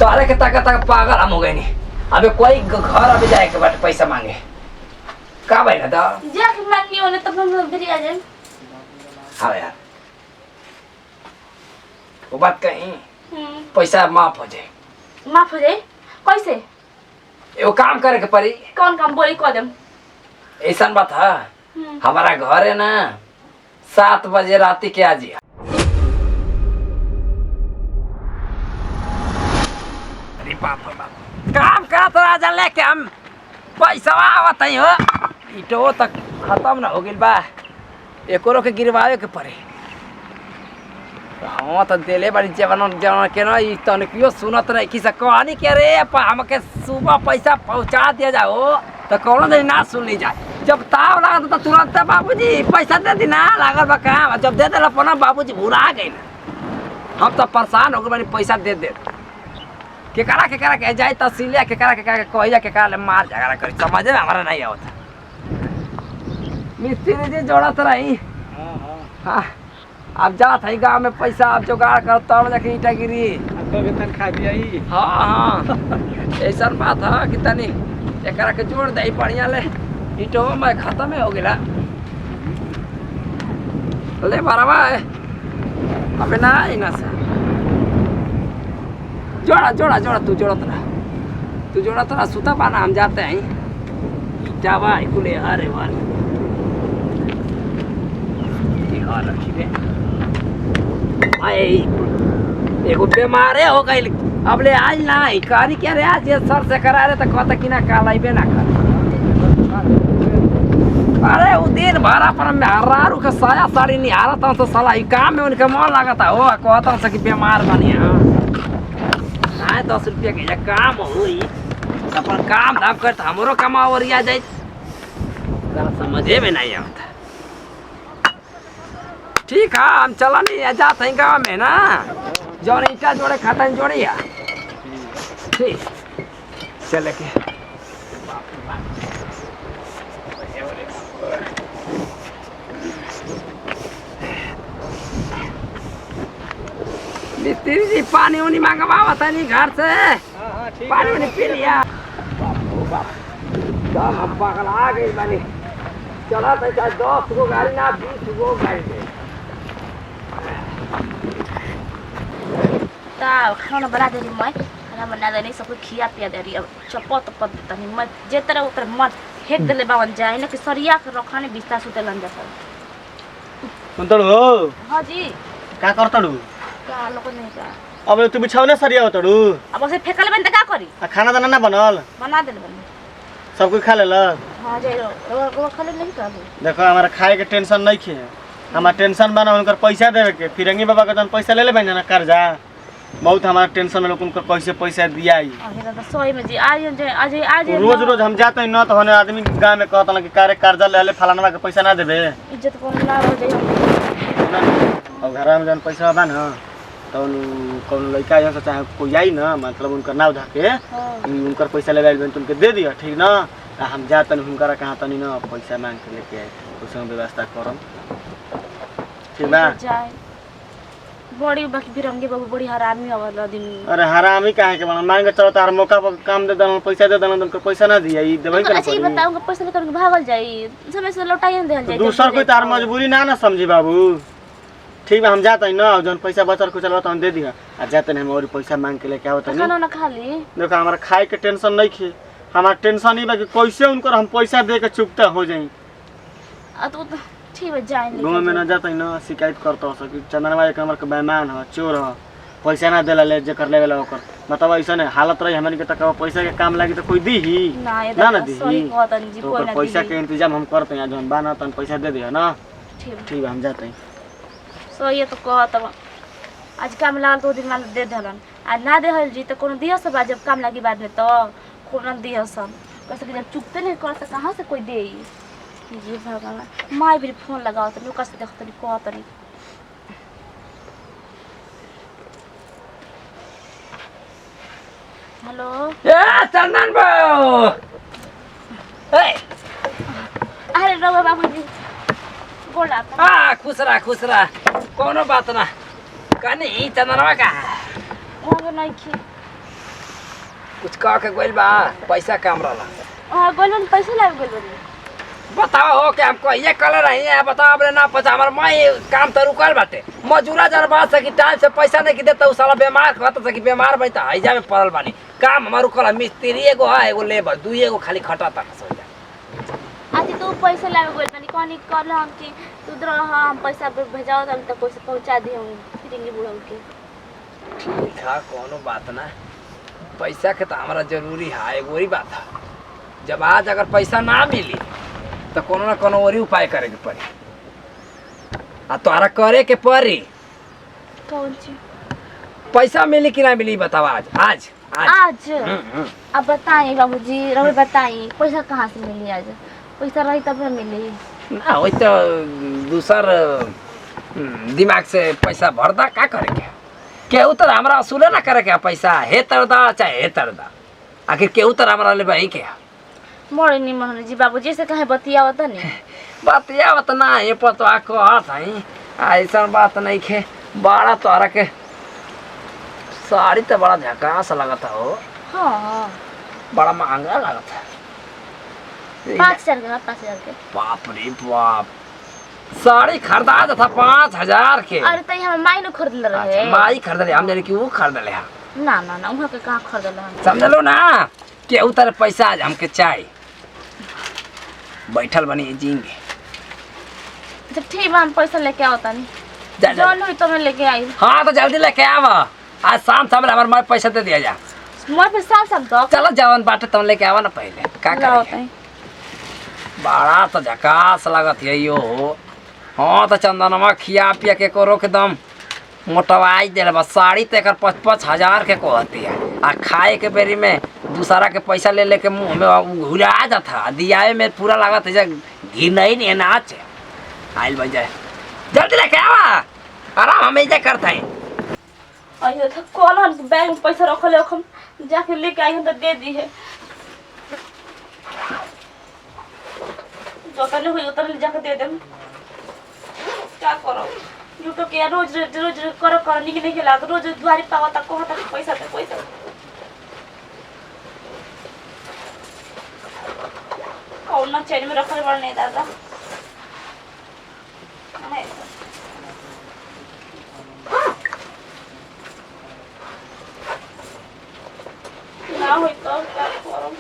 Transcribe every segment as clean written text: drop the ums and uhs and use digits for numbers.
तोरे के तक पागल हम हो गए नहीं। अबे कोई घर अबे जाए के बाटे पैसा मांगे का भाई ना तो जाके मांगनी होने तब हम फिर आ जाए। हाँ यार वो बात कहीं पैसा माफ हो जाए। माफ हो जाए कैसे? एगो काम करे के पड़ी। कौन काम बोली कदम? ऐसा बात है हमारा घर है ना 7 बजे रात के आ जिया। अरे बाप रे बाप काम करत राजा लेके हम पैसा आवत ही हो। इटो तक खत्म ना हो गइल बा एकरो के गिरवावे के पड़े। हाँ तो दिले बड़ी जवान जवान के ना ई तनकियो सुनत नहीं कि कहानी के रे हमके सुबह पैसा पहुंचा दिया जाओ तो कौन दिन ना सुन ली जाए। जब ताव लगा तो तुरंत बाबूजी पैसा दे दी ना लागल बा काम। जब दे दिला पना बाबूजी भुला गए ना हम तो परेशान हो गए पैसा दे दे केकरा के जाए तहसीलिया केकरा के कहिया केकरा ले मार झगड़ा करी समझ में हमारा नहीं आवत। मिस्त्री जी जोड़त रही। हाँ अब जात है गाँव में पैसा अब जुगाड़ कर तब जाके ईटा गिरी खा दिया। हाँ ऐसा बात है कि तनी एकरा के जोड़ दे बढ़िया ले ईटो में खत्म हो गया ले बराबर है अबे ना इना से जोड़ा जोड़ा जोड़ा तू जोड़त रहा सुता पाना हम जाते हैं ईटा भाई कुले अरे वाले एगो बीमारे हो गई अब ले आज ना करी क्या रे आज सर से करा रहे तो कहता कि ना कालाइबे ना कर। अरे वो दिन भरा पर में हरारू के साया साड़ी नहीं आ रहा तो साला काम में उनके मन लगता हो कहता हूँ कि बीमार बनी। हाँ 10 रुपया के काम हो अपन काम धाम कर हमरो कमा और आ जाए समझे में नहीं आता। ठीक है हम चला नहीं जाते हैं गाँव में ना जोड़े ईटा जोड़े खाता जोड़े ठीक चले के मिस्त्री जी पानी उनी मंगवा था नहीं घर से पानी उनी पी लिया। हम पागल आ गई बनी चला था 10 गो गाड़ी ना 20 गो गाड़ी खाना बना दे रही मैं खाना बना दे रही सबको खिया पिया दे रही अब चपत पत देता नहीं मैं जे तरह उतर मत फेंक देले बावन जाए ना कि सरिया के रखाने बिस्ता सुते लन जाता। सुनतड़ू हो? हां जी का करतड़ू? का लोग नहीं का अब तू बिछावने सरिया होतड़ू? अब से फेकल बन त का करी? खाना दाना ना बनल? बना देले बन सब कोई खा लेला? हां जे रो खा ले नहीं कर। देखो हमारा खाए के टेंशन नहीं खे हमारा टेंशन बना उनकर पैसा देवे के फिरंगी बाबा का पैसा ले ले बन जाना कर्जा बहुत हमारा टेंशन में लोग उनको कैसे पैसा दिया ही। सही में जी आज रोज रोज हम जाते हैं ना तो होने आदमी गांव में कहता कि कारे कर्जा ले ले फलाना के पैसा ना देबे इज्जत को ना हो जाए। और घर में जन पैसा बा ना तो कौन लड़का यहाँ से चाहे कोई आई ना मतलब उनका नाव धके उनकर पैसा ले ले तुमके दे दिया ठीक ना हम जाते उनका कहाँ तनी ना पैसा मांग के लेके आए उसमें व्यवस्था करम ठीक बा। बड़ी बाकी बिरंगे बाबू बड़ी हरामी वाला दिन। अरे हरामी काहे के बना मांगे चलो तार मौका पर काम दे देना पैसा दे देना तुमको पैसा ना दिया ई देबई के। अच्छा ये बताऊंगा पैसा लेकर भागल जाई समय से लौटाई देल जाई दूसर कोई तार मजबूरी ना ना समझी बाबू ठीक बा हम जाते हैं ना जौन पैसा बचल कुछ चलवा तो दे दिया आ जाते हैं हम और पैसा मांग के लेके आवत खाना ना खा ली। देखो हमारा खाए के टेंशन नहीं खे हमारा टेंशन ही बा कि कैसे उनको हम पैसा दे के चुकता हो जाई आ तो ठीक है जाए गाँव में ना जाते ना शिकायत करता हो कि चंदनवा एक नंबर के बेईमान है चोर है पैसा ना देला ले जे कर लेवेला ओकर मतलब ऐसा नहीं हालत रही हमन के तक पैसा के काम लागी तो कोई दी ही ना ना दी तो पैसा के इंतजाम हम करते हैं जब बाना तन पैसा दे दिया ना ठीक है हम जाते हैं। सो ये तो कहत आज काम लागल 2 दिन मान दे देलन आज ना देहल जी तो कोनो दियो सब जब काम लागी बाद में तो कोनो दियो सब कैसे जब चुकते नहीं कर तो कहां से कोई दे जी भगवान माई भी फोन लगाओ तो लोग कैसे देखत नहीं कहत नहीं। हेलो ए चंदन बाबू ए अरे रवा बाबूजी बोला खुश रहा कोनो बात ना कनी चंदनवा का हो नहीं खी कुछ कह के गोइल बा पैसा काम रहला हां गोलवन पैसा लाग गेल बनी बताओ हो कि हमको ये कलर रही है बताओ अपने ना पचा हमार माई काम तो रुकल बाटे मजूरा जन बात से कि टाइम से पैसा नहीं कि देता उ साला बीमार कहता से कि बीमार बैठा हैजा में पड़ल बानी काम हमार रुकल है मिस्त्री एगो है एगो लेबर दुई एगो खाली खटा तक सो जा आज तू पैसा लाग गेल बनी कोनी कल हम कि तू दर हम पैसा भेजाओ त पैसा पहुंचा दी हम फिरिंगी बुढ़ऊ के ठीक है कोनो बात ना पैसा के तो हमारा जरूरी है एगो ही बात है जब आज अगर पैसा ना मिली तो कोनो ना कोनो और उपाय करे के पड़ी आ तोरा करे के पड़ी कौन चीज पैसा मिली कि ना मिली बताओ आज आज आज अब बताइए बाबूजी रवि बताइए पैसा कहाँ से मिली आज पैसा रही तब न मिली ना वही तो दूसर दिमाग से पैसा भरदा का करे के केहू तर हमरा असूले ना करे के पैसा हे तर दा चाहे हे तर दा आखिर केहू तर हमरा ले भाई के मोड़ नहीं मन जी बाबूजी से कहे बतियावत नहीं बतियावत ना ये पतवा कहत हई ऐसा बात नहीं खे बड़ा तोरा के साड़ी तो बड़ा झकास लगता हो हाँ बड़ा महंगा लगता है 5,000 के 5,000 के बाप रे बाप साड़ी खरीदा था 5,000 के अरे तो हम माई ने खरीद रहे अच्छा माई खरीदले हम जाने कि वो खरीदले है ना ना ना वहाँ के कहाँ खरीदल हम समझ लो ना कि उतर पैसा आज हमके चाहिए बैठल बनी जींगे अच्छा ठीक है हम पैसा लेके आओ तानी जौन हुई तो मैं लेके आई हाँ तो जल्दी लेके आव आज शाम शाम हमारे माँ पैसा दे दिया जा मोर पे साल दो चलो जवन बाटे तुम लेके आवा ना पहले का करे बड़ा तो झकास लगत है यो हाँ तो चंदनमा खिया पिया के करो के दम मोटवाई दे बस साड़ी तो एक 5,000 के कहती है आ खाए के बेरी में दूसरा के पैसा ले लेके मुँह में घुरा जाता दियाए में पूरा लागत है घी नहीं है नाच आइल बन जाए जल्दी लेके आवा आराम हम ऐसे करते हैं अयो तो कौन हम बैंक में पैसा रखले हम जाके लेके आई हम तो दे दी है जो तने हुई उतने जाके दे दे क्या करो यूट्यूब के रोज रोज करो नहीं खेला तो रोज दुआरी पावा तक को तक पैसा दे पैसा कौन ना चैन में रखले बड़ नहीं दादा ना होई तो क्या करो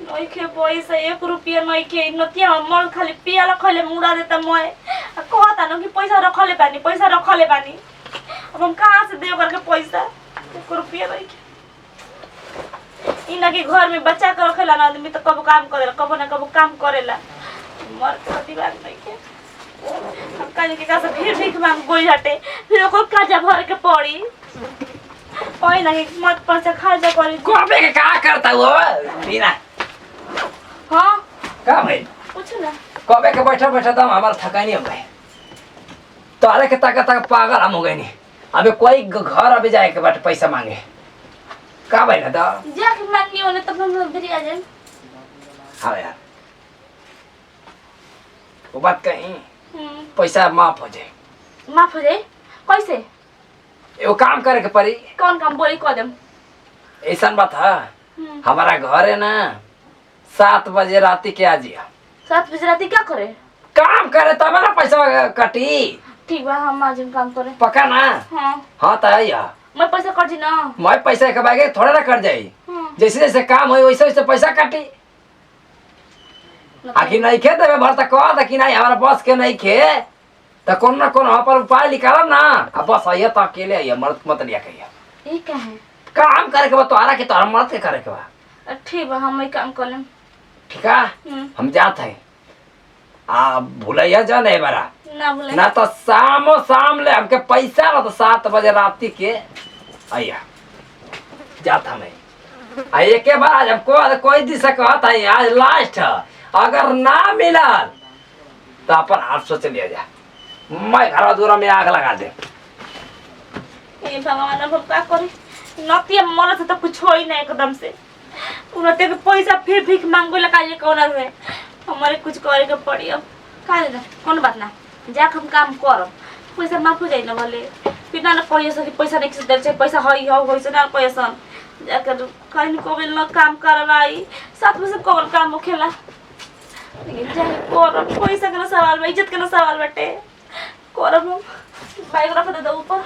नई के पैसा 1 रुपया नई के नतिया मल खाली पियाला खले मुड़ा देता मैं कहता न कि पैसा रखले बानी अब हम कहाँ से देव करके पैसा 1 रुपया नई के इना के घर में बच्चा के रखेला ना आदमी तो कब काम करेला कब ना कब काम करेला मर कति बात नहीं के हम काहे के कासे फिर भीख मांग गोई हटे फिर ओको काजा भर के पड़ी ओए नहीं मत पैसा खर्चा करी कबे के का करता हो बिना हां का भाई पूछ ना कबे के बैठा बैठा दम हमारा थकाई नहीं हो गए तोरे के तक पागल हम हो गए नहीं अबे कोई घर अबे जाए के बाट पैसा मांगे का भाई ना दा जाके मांगी होने तब हम फिर आ जाए हाँ यार वो बात कहीं पैसा माफ हो जाए माफ हो जाए कैसे वो काम करे के पड़ी कौन काम बोली कदम ऐसा बात है हमारा घर है ना 7 बजे रात के आ जिया 7 बजे रात क्या करे काम करे तब ना पैसा कटी ठीक बा हम आज काम करे पक्का ना हाँ हाँ तो है यार मैं पैसा कर दी ना मैं पैसा कमाएंगे थोड़ा ना कर जाई जैसे जैसे काम हो वैसे वैसे पैसा काटी आखिर नहीं खे देवे भर तक कह कि नहीं हमारा बस के नहीं खे तो कौन ना कौन पर उपाय निकालब ना अब बस आइए तो अकेले आइए मर्द मत लिया कहिए ये क्या है काम करे के बा तोहरा के तोहरा मर्द के करे के बा ठीक बा हम काम कर लेम ठीक है हम जाते हैं आ भूलिया जा नहीं बरा ना बोले ना तो शाम ले हमके पैसा ना तो 7 बजे रात के आइया जाता मैं आ एक बार आज हमको कोई दिशा कहता है आज लास्ट है अगर ना मिला तो अपन हाथ सोच लिया जा मैं घर दूरा में आग लगा दे हे भगवान अब का करी नतिया मरत तो कुछ हो ही नहीं एकदम से उनते के पैसा फिर भीख मांगो लगा ये कौन है हमारे कुछ करे के पड़ी अब का दे कौन बात ना जाक हम काम करब पैसा माफ हो जाई ना भले फिर ना कहिए सके पैसा नहीं किसी दे चाहिए पैसा हई हो होइसे ना पैसा जाकर कहीं को भी ना काम करवाई साथ में से कौन काम होखेला लेकिन चाहे कोरम पैसा के ना सवाल बा इज्जत के ना सवाल बाटे कोरम बाइक रख दे ऊपर